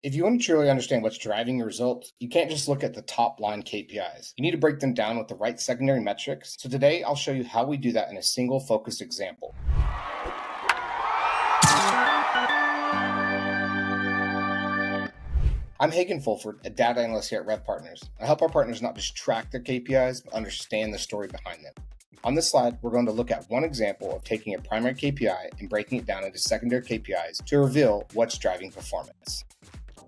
If you want to truly understand what's driving your results, you can't just look at the top line KPIs. You need to break them down with the right secondary metrics. So today I'll show you how we do that in a single focused example. I'm Hagen Fulford, a data analyst here at RevPartners. I help our partners not just track their KPIs, but understand the story behind them. On this slide, we're going to look at one example of taking a primary KPI and breaking it down into secondary KPIs to reveal what's driving performance.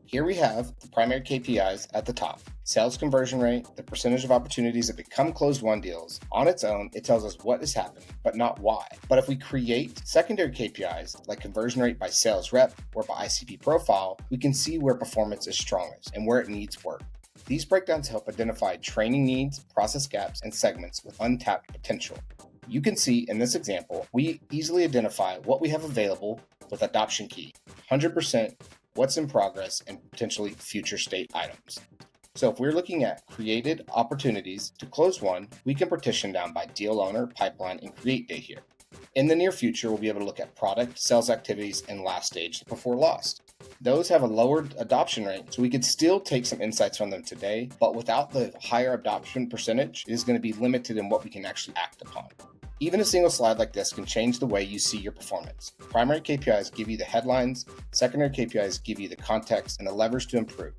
Here we have the primary KPIs at the top. Sales conversion rate, the percentage of opportunities that become closed-won deals. On its own, it tells us what is happening, but not why. But if we create secondary KPIs, like conversion rate by sales rep or by ICP profile, we can see where performance is strongest and where it needs work. These breakdowns help identify training needs, process gaps, and segments with untapped potential. You can see in this example, we easily identify what we have available with adoption key, 100%, what's in progress, and potentially future state items. So if we're looking at created opportunities to close one, we can partition down by deal owner, pipeline, and create date here. In the near future, we'll be able to look at product, sales activities, and last stage before lost. Those have a lowered adoption rate, so we could still take some insights from them today, but without the higher adoption percentage, it is going to be limited in what we can actually act upon. Even a single slide like this can change the way you see your performance. Primary KPIs give you the headlines, secondary KPIs give you the context and the levers to improve.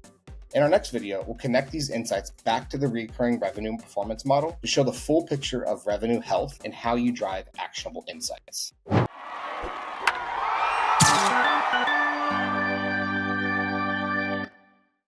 In our next video, we'll connect these insights back to the recurring revenue and performance model to show the full picture of revenue health and how you drive actionable insights.